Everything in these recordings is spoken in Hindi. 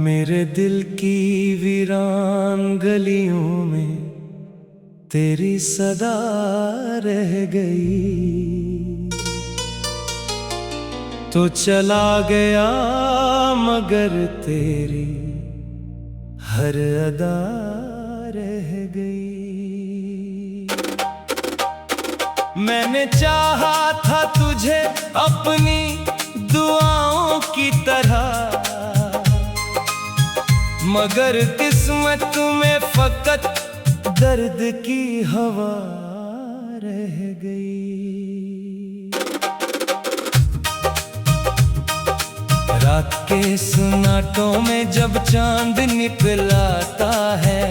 मेरे दिल की वीरान गलियों में तेरी सदा रह गई, तो चला गया मगर तेरी हर अदा रह गई। मैंने चाहा था तुझे अपनी दुआओं की तरह, मगर किस्मत में फकत दर्द की हवा रह गई। रात के सन्नाटों में जब चांद निकलता है,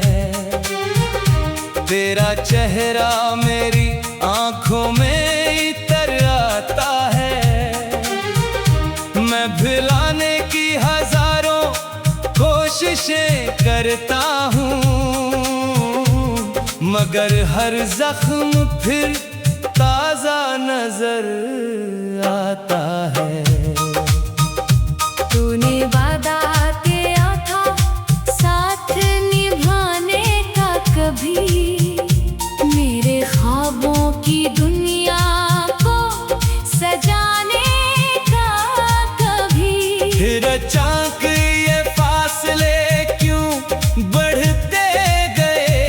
तेरा चेहरा मेरी आंखों में इतर आता है। मैं भुलाने की हजारों कोशिशें करता हूँ, मगर हर जख्म फिर ताजा नजर आता है। तूने वादा किया था साथ निभाने का, कभी मेरे ख्वाबों की दुनिया को सजाने का कभी। फिर अचानक ये फासले क्यों बढ़ते गए,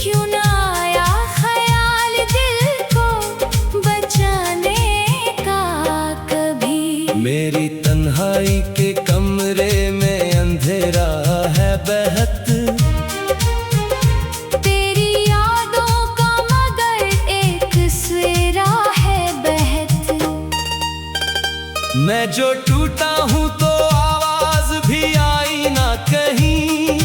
क्यों ना आया ख्याल दिल को बचाने का कभी। मेरी तन्हाई के कमरे में अंधेरा है बहत, तेरी यादों का मगर एक सवेरा है बहत। मैं जो टूटा हूँ तो आवाज भी आई ना कहीं,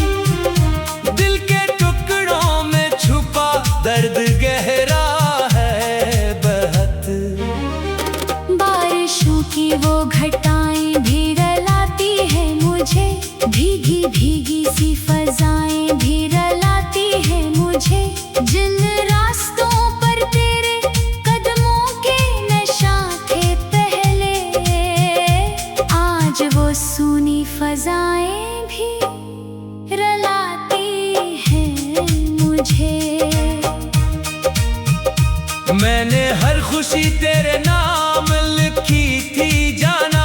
दिल के टुकड़ों में छुपा दर्द गहरा है बहत। बारिशों की वो घटाएं भी रुलाती है मुझे, भीगी भीगी सी फजाएं भी रुलाती है मुझे। जिन रास्तों पर तेरे कदमों के नशा थे पहले, आज वो सूनी फजाएं भी रुलाती हैं मुझे। मैंने हर खुशी तेरे नाम लिखी थी जाना,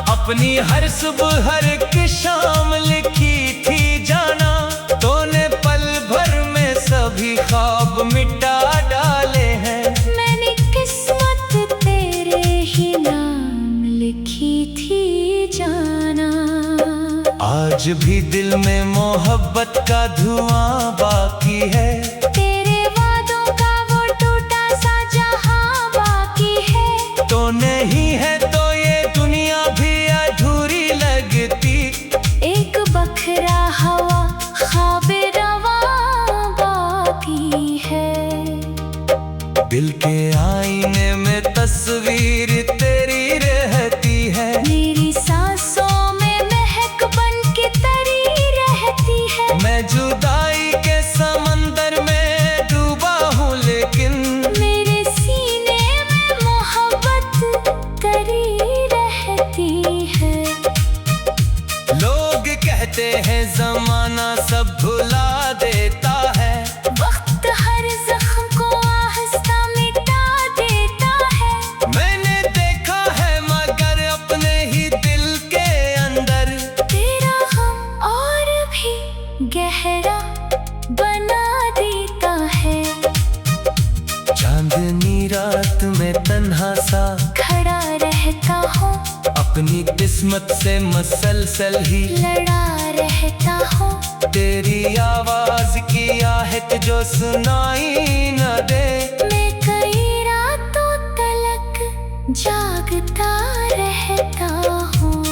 अपनी हर सुबह हर एक शाम लिखी थी जाना। तूने पल भर में सभी ख्वाब मिटा डाले हैं, मैंने किस्मत तेरे ही नाम लिखी थी जाना। आज भी दिल में मोहब्बत का धुआं बाकी है, तेरे वादों का वो टूटा सा जहां बाकी है। तो नहीं है तो ये दुनिया भी अधूरी लगती। एक बखरा हवा ख्वाबे रवा बाकी है। दिल के आईने में तस्वीर तेरी रहती है, मेरी सांसों में महक बन के तरी रहती है। मैं जुदाई के समंदर में डूबा हूँ, लेकिन मेरे सीने में मोहब्बत करी रहती है। लोग कहते हैं जमाना सब भुला देता है, वक्त हर जख्म को आहिस्ता मिटा देता है। मैंने देखा है मगर अपने ही दिल के अंदर, तेरा गम और भी गहरा बना देता है। चांदनी रात में तन्हा सा खड़ा रहता हूँ, अपनी किस्मत से मसलसल ही लड़ा रहता हूँ। तेरी आवाज की आहट जो सुनाई न दे, मैं कई रातों तलक जागता रहता हूँ।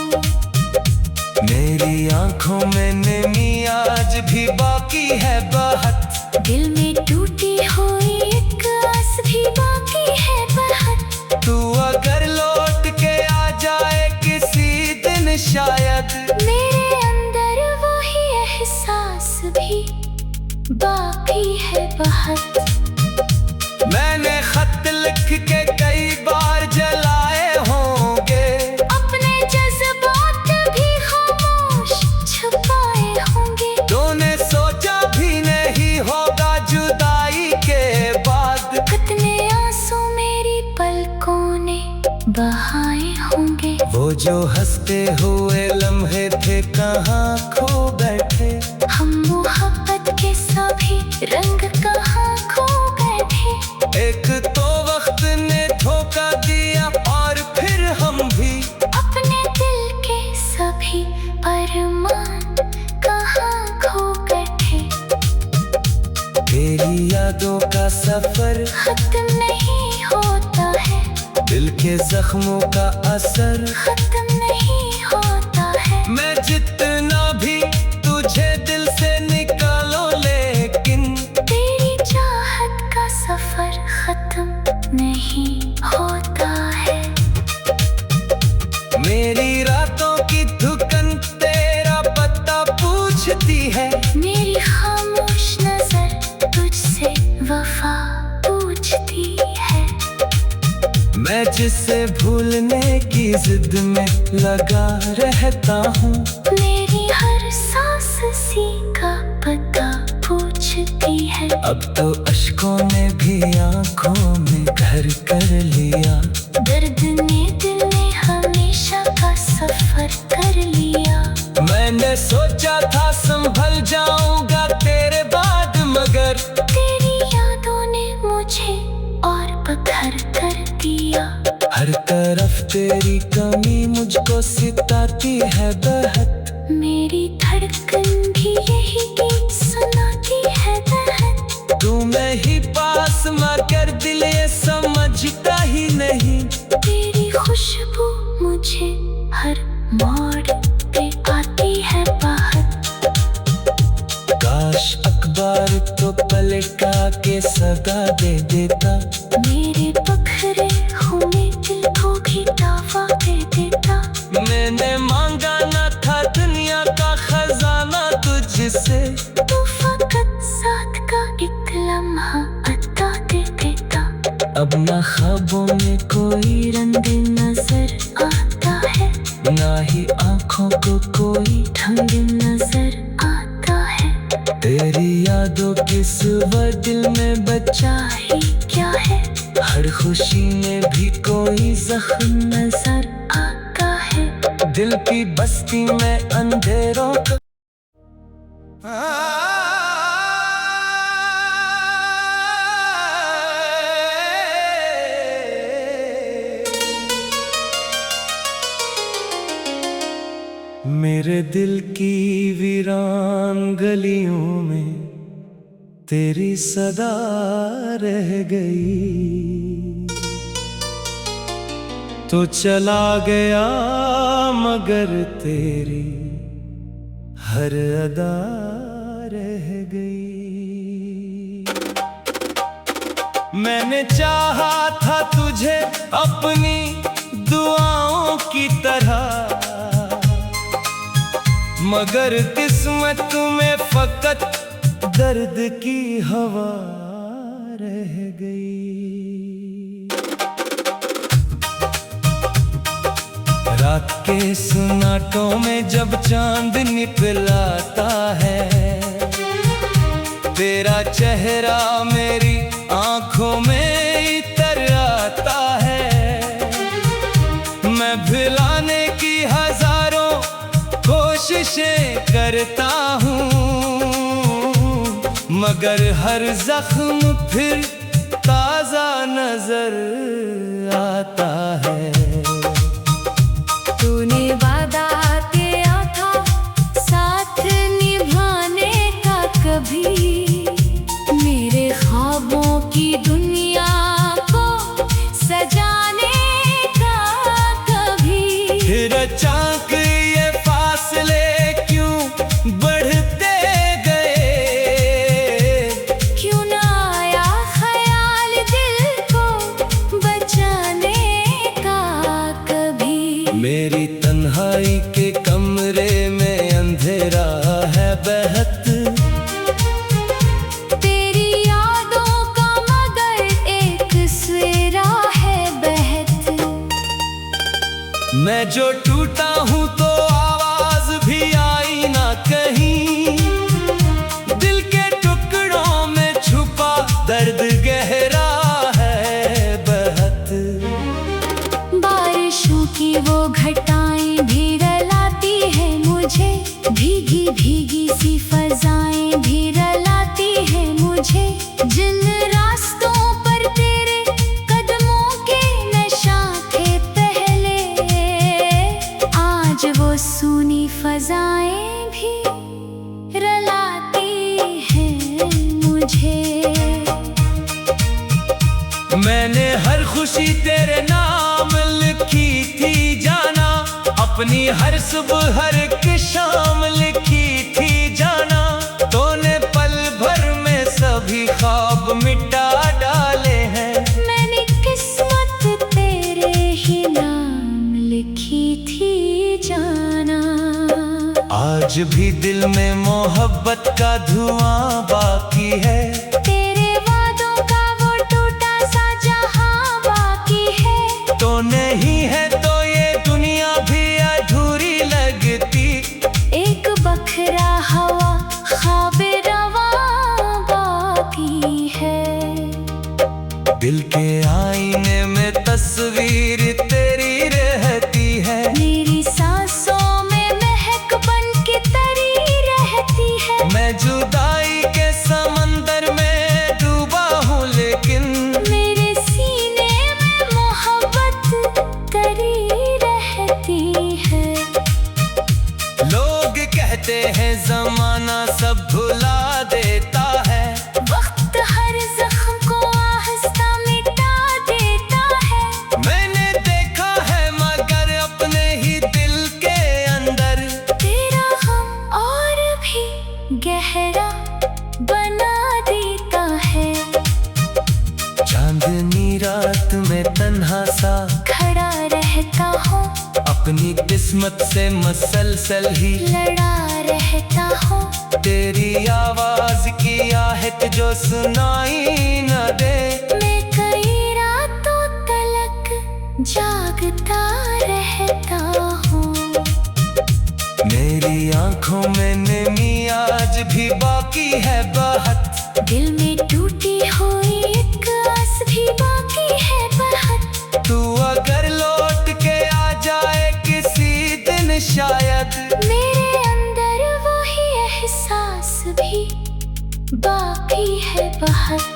मेरी आंखों में नमी आज भी बाकी है बहत, दिल में टूटी हुई एक आस भी बाकी है बहत। तू अगर लौट के आ जाए किसी दिन शायद, मेरे अंदर वही एहसास बाकी है बहुत। मैंने खत लिख के कई बार जलाए होंगे, अपने जज्बात भी खामोश छुपाए होंगे। तूने सोचा भी नहीं होगा जुदाई के बाद, कितने आंसू मेरी पलकों ने बहाए होंगे। वो जो हंसते हुए लम्हे थे कहाँ खो बैठे, हम मोहब्बत के सभी रंग कहाँ खो बैठे। एक तो वक्त ने धोखा दिया और फिर हम भी अपने दिल के सभी अरमान कहाँ खो बैठे। तेरी यादों का सफर खत्म नहीं होता है, दिल के जख्मों का असर खत्म नहीं होता है। मैं जितना भी तुझे दिल से निकालो, लेकिन तेरी चाहत का सफर खत्म नहीं होता है। मेरी रातों की धुकन तेरा पता पूछती है, मेरी खामोश नजर तुझसे वफा पूछती है। मैं जिसे भूलने की जिद में लगा रहता हूँ, मेरी हर सांस सी का पता पूछती है। अब तो अश्कों ने भी आंखों में घर कर लिया, दर्द ने दिल ने हमेशा का सफर कर लिया। मैंने सोचा था संभल जाऊंगा तेरे बाद, मगर तेरी यादों ने मुझे और पत्थर कर दिया। हर तरफ तेरी कमी मुझको सिताती है बहुत, मेरी धड़कन भी यही गीत सुनाती है बहन। तू मैं ही पास मगर दिल ये समझता ही नहीं। तेरी खुशबू मुझे हर मोड़ पे आती है बाहर। काश अखबार तो पलटा के सगा दे देता, मेरे बखरे हुए दिल को भी दावा दे देता। मैंने मांगा न था दुनिया का खजाना तुझसे, तू फकत साथ का एक लम्हा अता दे देता। अब न ख्वाबों में कोई रंग नजर आता है, ना ही आंखों को कोई ढंग नजर आता है। तेरी यादों की सुबह दिल में बचा ही क्या है, हर खुशी में भी कोई जख्म नजर आता है। दिल की बस्ती में अंधेरों का मेरे दिल की वीरान गलियों में तेरी सदा रह गई, तो चला गया मगर तेरी हर अदा रह गई। मैंने चाहा था तुझे अपनी दुआओं की तरह, मगर किस्मत में फकत दर्द की हवा रह गई। रात के सुनाटों में जब चांद निकलता है, तेरा चेहरा मेरी आंखों में इतर आता है। मैं भुलाने की हजारों कोशिशें करता हूँ, मगर हर जख्म फिर ताजा नजर आता है। तूने वादा किया था साथ निभाने का, कभी मेरे ख्वाबों की दुनिया को सजाने का कभी। फिर अचानक ये फासले क्यों बढ़ते गए, क्यों ना आया ख्याल दिल को बचाने का कभी। मेरी तन्हाई के कमरे में अंधेरा है बहत, समझो टूटा हूँ तो आवाज भी आई ना कहीं, दिल के टुकड़ों में छुपा दर्द गहरा है बहुत। बारिशों की वो घटाएं भी रुलाती है मुझे, भीगी भीगी सी फजाएं भी रुलाती है मुझे। जिन रास्तों पर तेरे कदमों के नशा थे पहले, आज वो सूनी फजाएं भी रुलाती हैं मुझे। मैंने हर खुशी तेरे नाम लिखी थी जाना, अपनी हर सुबह हर एक शाम लिखी थी जाना। तूने पल भर में सभी ख्वाब मिटा डाले हैं। मैंने किस्मत तेरे ही नाम लिखी थी जाना। आज भी दिल में मोहब्बत का धुआं बाकी है, तेरे वादों का वो टूटा सा जहां बाकी है। तो नहीं है तो ये दुनिया भी अधूरी लगती। एक बखरा हवा ख्वाबे रवा बाकी है। दिल के आईने में तस्वीर तेरी रहती है, मेरी सांसों में महक बन के तरी रहती है। मैं जुदाई के समंदर में डूबा हूँ लेकिन मेरे सीने में मोहब्बत तरी रहती है। लोग कहते हैं जमाना सब भुला देता है, वक्त हर जख्म को आहिस्ता मिटा देता है। मैंने देखा है मगर अपने ही दिल के अंदर तेरा गम और भी गहरा बना देता है। चांदनी रात में तन्हा सा खड़ा रहता हूँ, अपनी किस्मत से मसलसल ही लड़ा रहता हूँ। तेरी आवाज की आहट जो सुनाई न दे। मैं कई रातों तलक जागता रहता हूँ। मेरी आंखों में नमी आज भी बाकी है बहुत, दिल में टूटी हुई एक आस भी बाकी है बहुत। तू अगर लौट के आ जाए किसी दिन शायद, मेरे अंदर वही एहसास भी बाकी है बहुत।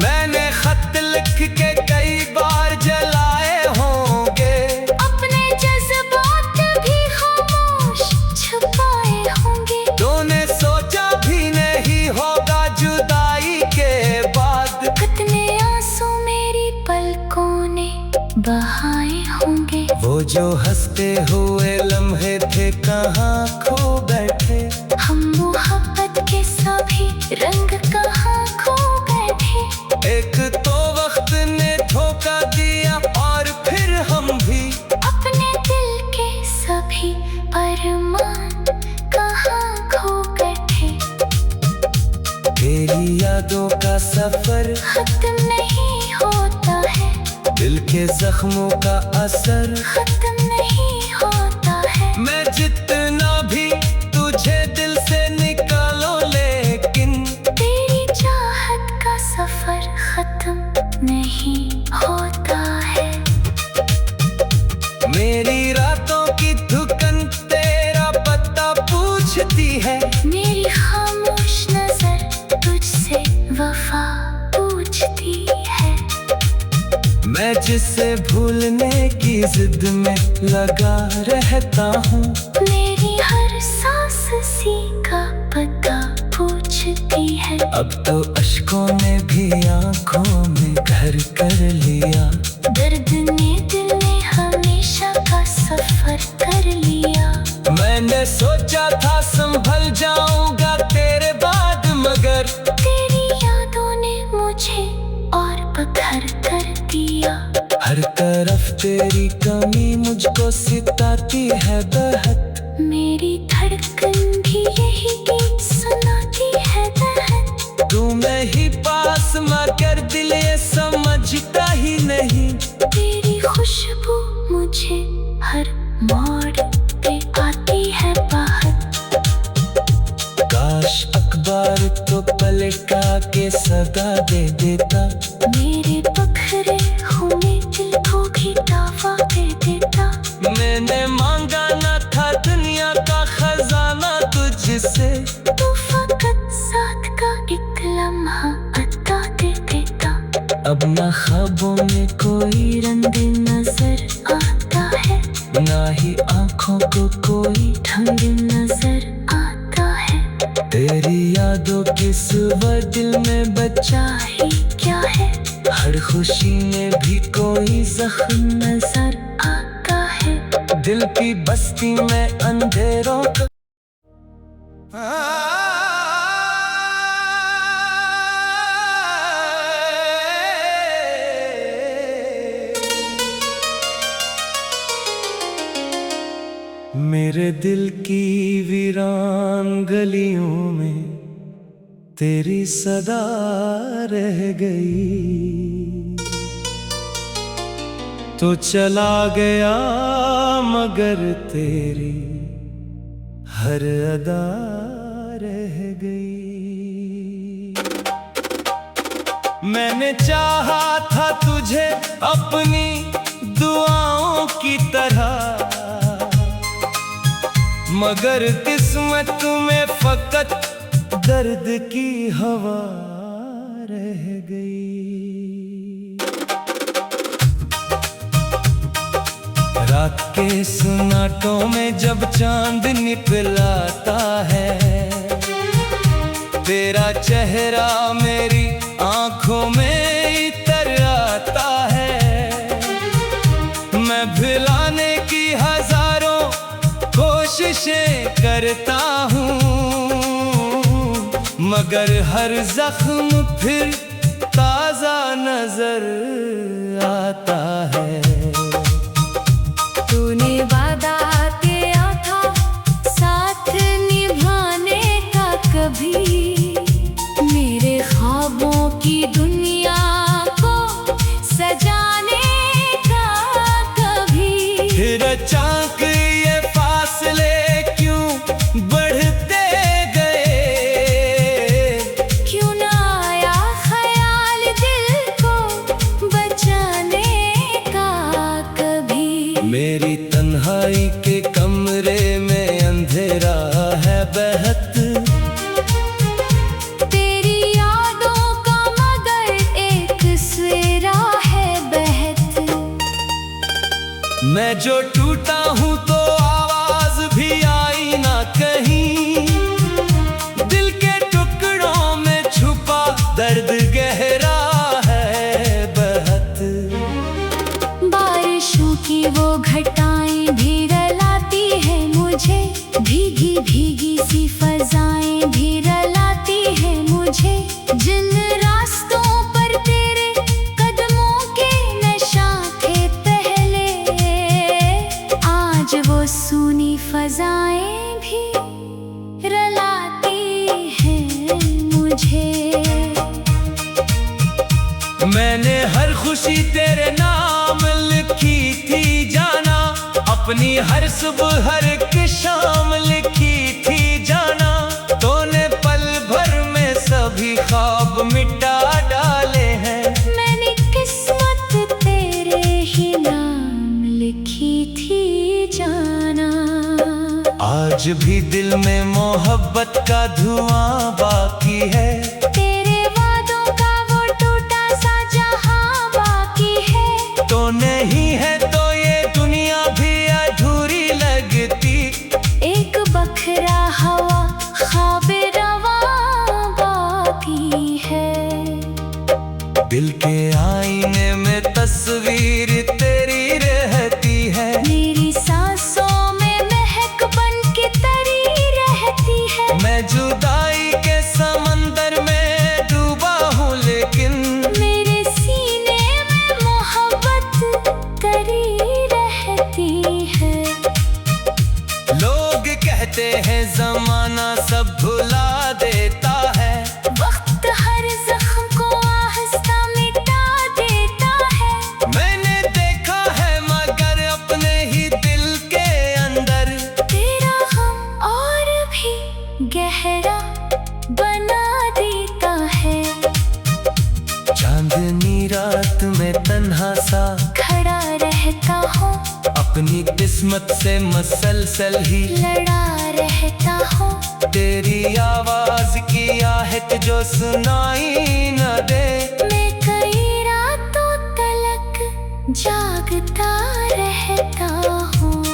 मैंने खत लिख के कई बार जलाए होंगे, अपने जज्बात भी खामोश छुपाए होंगे। तूने सोचा भी नहीं होगा जुदाई के बाद, कितने आंसू मेरी पलकों ने बहाए होंगे। वो जो हंसते हुए लम्हे थे कहाँ खो बैठे। हम मोहब्बत के सभी रंग कहाँ खो बैठे। एक तो वक्त ने धोखा दिया और फिर हम भी अपने दिल के सभी अरमान कहाँ खो बैठे। तेरी यादों का सफर खत्म नहीं होता है, दिल के जख्मों का असर खत्म नहीं होता है। मैं जितना भी तुझे दिल से निकालो लेकिन तेरी चाहत का सफर खत्म नहीं होता है। मेरी रातों की धुकन तेरा पता पूछती है, मेरी खामोश नजर तुझसे वफा पूछती है। मैं जिसे भूलने की जिद में लगा रहता हूँ। मेरी हर सांस सी का पता पूछती है। अब तो अश्कों ने भी आंखों में घर कर लिया, दर्द ने दिल में हमेशा का सफर कर लिया। मैंने सोचा था संभल जाऊंगा तेरे बाद मगर तेरी यादों ने मुझे और पत्थर कर दिया। हर तरफ तेरी कमी मुझको सिताती है बहुत। मेरी धड़कन भी यही गीत सुनाती है बहुत। तू ये सदा दे देता। मेरे बखरे हुए दिल को भी दावा दे देता। मैंने मांगा न था दुनिया का खजाना तुझसे, तू फकत साथ का एक लम्हा अता दे देता। अब ना ख्वाबों में कोई रंग नजर आता है, ना ही आंखों को कोई ढंग नजर आता है। तेरी यादों की सुबह दिल में बचा ही क्या है, हर खुशी में भी कोई जख्म नजर आता है। दिल की बस्ती में अंधेरों का मेरे दिल की वीरान गलियों में तेरी सदा रह गई। तो चला गया मगर तेरी हर अदा रह गई। मैंने चाहा था तुझे अपनी दुआओं की तरह, मगर किस्मत में फकत दर्द की हवा रह गई। रात के सुनाटों में जब चांद निकलाता है, तेरा चेहरा मेरी आंखों में इतर आता है। मैं भुलाने की हजारों कोशिशें करता हूँ, मगर हर जख्म फिर ताजा नजर आता है। तूने वादा किया था साथ निभाने का, कभी मेरे ख्वाबों की दुनिया को सजाने का कभी। फिर अचानक ये फासले क्यों बढ़ते गए, क्यों ना आया ख्याल दिल को बचाने का कभी। मेरी तन्हाई के कमरे में अंधेरा है बहत, तेरी यादों का मगर एक सवेरा है बहत। मैं जो टूटा हूँ तो आवाज भी आई ना कहीं, दिल के टुकड़ों में छुपा दर्द गहरा है बहत। बारिशों की वो घटाएं भी रुलाती है मुझे, भीगी भीगी सी फजाएं भी रुलाती है मुझे। जिन रास्तों पर तेरे कदमों के नशा थे पहले, आज वो सूनी फजाएं भी रुलाती हैं मुझे। मैंने हर खुशी तेरे नाम लिखी थी जाना, अपनी हर सुबह हर एक शाम लिखी थी जाना। तूने पल भर में सभी ख्वाब मिटा डाले हैं। मैंने किस्मत तेरे ही नाम लिखी थी जाना। आज भी दिल में मोहब्बत का धुआं बाकी है, तेरे वादों का वो टूटा सा जहां बाकी है। तो नहीं है तो ये दुनिया भी अधूरी लगती। एक बखरा हवा ख्वाबे रवा बाकी है। दिल के आईने में तस्वीर तेरी रहती है, मेरी सांसों में महक बन के तरी रहती है। मैं जुदाई के समंदर में डूबा हूँ लेकिन मेरे सीने में मोहब्बत तरी रहती है। लोग कहते हैं जमाना सब भुला देता है, वक्त हर जख्म को आहिस्ता मिटा देता है। मैंने देखा है मगर अपने ही दिल के अंदर तेरा गम और भी गहरा बना देता है। में तन्हा सा खड़ा रहता हूँ, अपनी किस्मत से मसलसल ही लड़ा रहता हूँ। तेरी आवाज की आहट जो सुनाई न दे, मैं कई रातों तलक जागता रहता हूँ।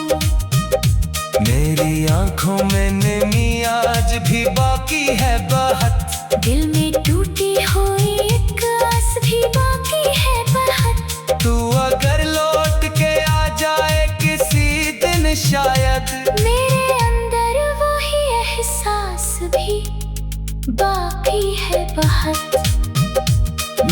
मेरी आंखों में नमी आज भी बाकी है बहुत, दिल में टूटी हुई एक आस भी बाकी है बहुत। तू अगर लौट के आ जाए किसी दिन शायद, मेरे अंदर वही एहसास भी बाकी है बहुत।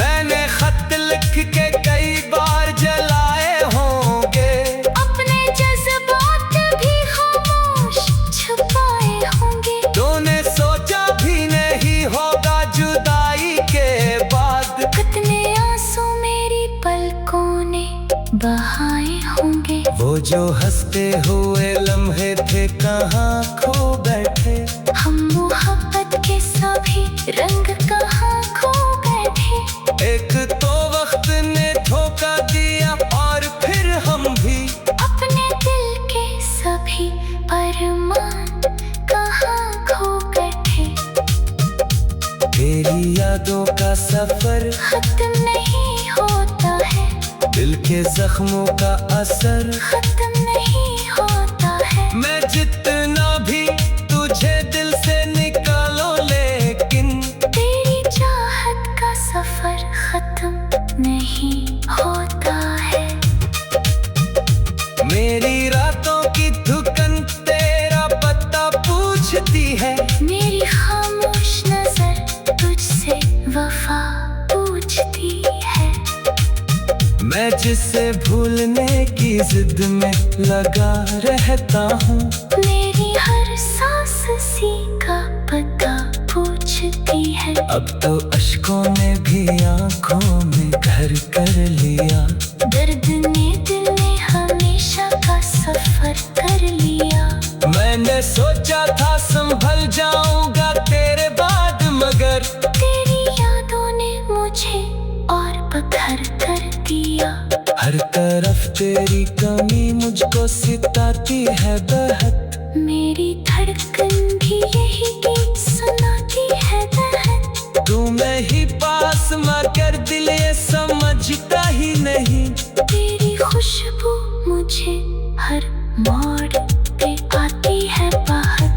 मैंने खत लिख के कई बार जलाए होंगे, अपने जज्बात भी खामोश छुपाए होंगे। तूने सोचा भी नहीं होगा जुदाई के बाद, कितने आंसू मेरी पलकों ने बहाए होंगे। वो जो हंसते हुए लम्हे थे कहाँ खो बैठे, हम मोहब्बत के सभी रंग कहाँ खो बैठे। एक तो वक्त ने धोखा दिया और फिर हम भी अपने दिल के सभी अरमान कहाँ खो बैठे। तेरी यादों का सफर खत्म नहीं होता है, दिल के जख्मों का असर खत्म नहीं होता है। मैं जितना भी तुझे दिल से निकालो, लेकिन तेरी चाहत का सफर खत्म नहीं होता है। मेरी रातों की धुकन तेरा पता पूछती है, मेरी खामोश नजर तुझसे वफा पूछती है। मैं जिसे भूलने की जिद में लगा रहता हूँ, मेरी हर सांस सी का पता पूछती है। अब तो अश्कों ने भी आंखों में घर कर लिया, दर्द ने दिल में हमेशा का सफर कर लिया। मैंने सोचा था संभल जाऊंगा तेरे बाद, मगर तेरी यादों ने मुझे और पत्थर कर दिया। हर तरफ तेरी कमी मुझको सिताती है बहुत, मेरी धड़कन भी यही गीत सुनाती है बहन। तू मैं ही पास मगर दिल ये समझता ही नहीं। तेरी खुशबू मुझे हर मोड़ पे आती है बाहर।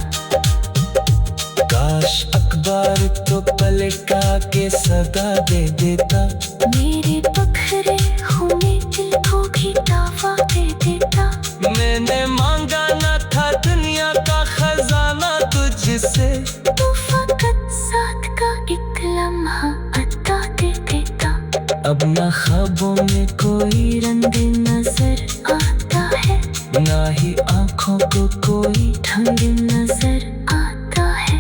काश अखबार तो पलटा के सदा दे देता, मेरे बखरे हुए दिल को भी दावा दे देता। मैंने मांगा न था दुनिया का खजाना तुझसे, तू फकत साथ का एक लम्हा अता दे देता। अब न ख्वाबों में कोई रंग नजर आता है, ना ही आंखों को कोई ढंग नजर आता है।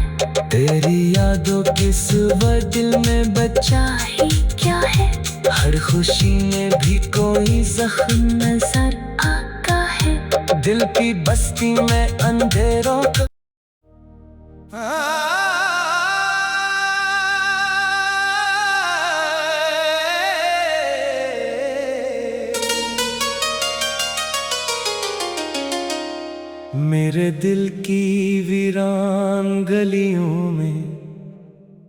तेरी यादों की सुबह दिल में बचा ही क्या है, हर खुशी में भी कोई जख्म नजर आता है। दिल की बस्ती में अंधेरों का मेरे दिल की वीरान गलियों में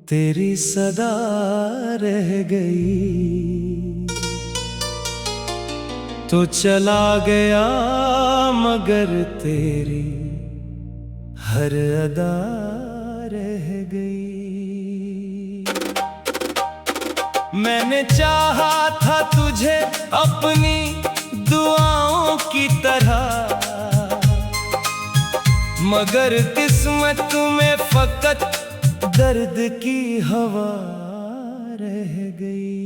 तेरी सदा रह गई। तो चला गया मगर तेरी हर अदा रह गई। मैंने चाहा था तुझे अपनी दुआओं की तरह, मगर किस्मत में फकत दर्द की हवा रह गई।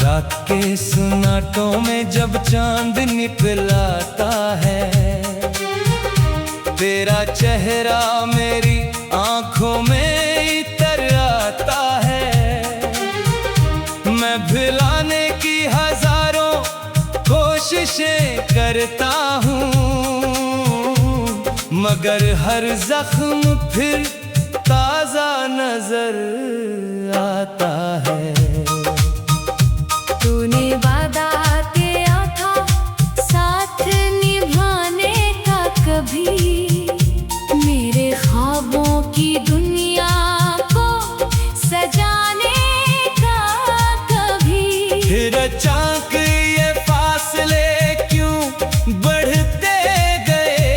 रात के सुनाटों में जब चांद निकलाता है, तेरा चेहरा मेरी आंखों में इतर आता है। मैं भुलाने की हजारों कोशिशें करता हूँ, मगर हर जख्म फिर ताजा नजर आता है। तूने वादा किया था साथ निभाने का, कभी मेरे ख्वाबों की दुनिया को सजाने का, कभी फिर अचानक ये फासले क्यों बढ़ते गए?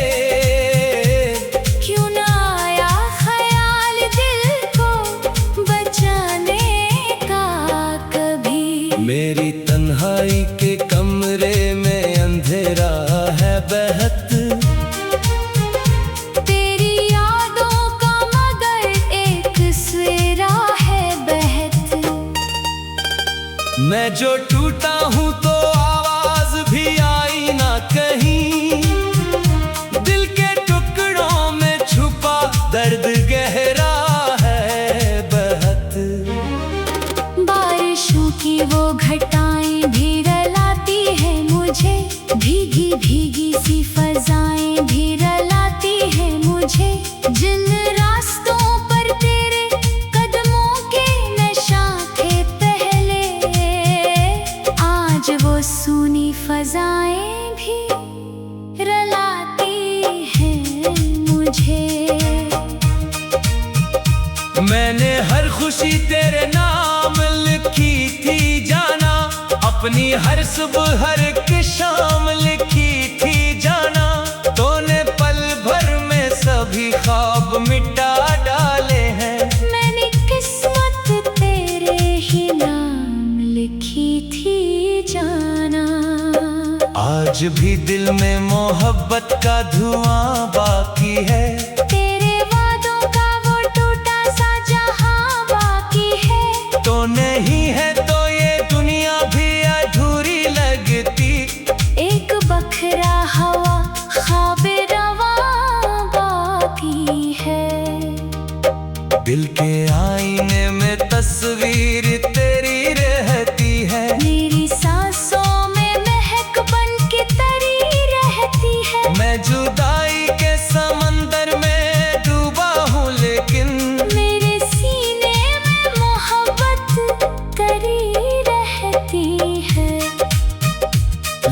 क्यों ना आया ख्याल दिल को बचाने का कभी? मेरी तन्हाई के कमरे में अंधेरा है बहत, तेरी यादों का मगर एक सवेरा है बहत। मैं जो टूटा हूँ तो आवाज भी आई ना कहीं, दिल के टुकड़ों में छुपा दर्द गहरा है बहत। बारिशों की वो घटाएं भी रुलाती है मुझे, भीगी भीगी सी फजाएं भी रुलाती है मुझे। जिन रास्तों पर तेरे कदमों के नशा थे पहले, आज वो सूनी फजाएं भी रुलाती हैं मुझे। मैंने हर खुशी तेरे नाम लिखी थी जाना, अपनी हर सुबह हर एक शाम लिखी थी जाना। तूने पल भर में सभी ख्वाब मिटा डाले हैं। मैंने किस्मत तेरे ही नाम लिखी थी जाना। आज भी दिल में मोहब्बत का धुआं बाकी है, तेरे वादों का वो टूटा सा जहां बाकी है। तो नहीं है तो ये दुनिया भी अधूरी लगती। एक बखरा हवा ख्वाबे रवा बाकी है। दिल के आईने में तस्वीर तेरी रहती है, मेरी सांसों में महक बन के तरी रहती है। मैं जुदाई के समंदर में डूबा हूँ लेकिन मेरे सीने में मोहब्बत तरी रहती है।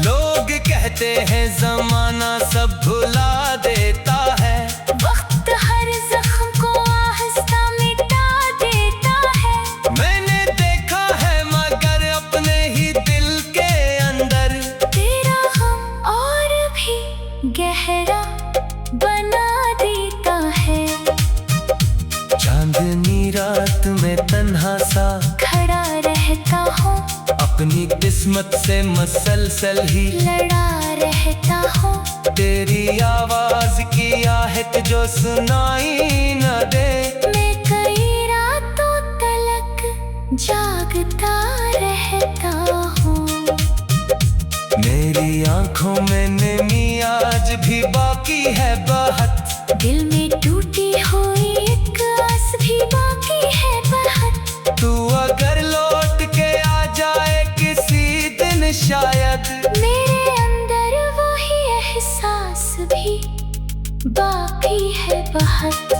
लोग कहते हैं जमाना सब भुला देता है, वक्त हर जख्म को आहिस्ता मिटा देता है। मैंने देखा है मगर अपने ही दिल के अंदर तेरा गम और भी गहरा बना देता है। चांदनी रात में तन्हा सा खड़ा रहता हूँ, अपनी किस्मत से मसलसल ही लड़ा रहता हूँ। तेरी आवाज की आहट जो सुनाई न दे। मैं कई रातों तलक जागता रहता हूँ। मेरी आंखों में नमी आज भी बाकी है बहत, दिल में टूटी हुई एक आस भी बाकी है बहत। तू अगर लौट के आ जाए किसी दिन शायद, मेरे अंदर वही एहसास भी बाकी है बहुत।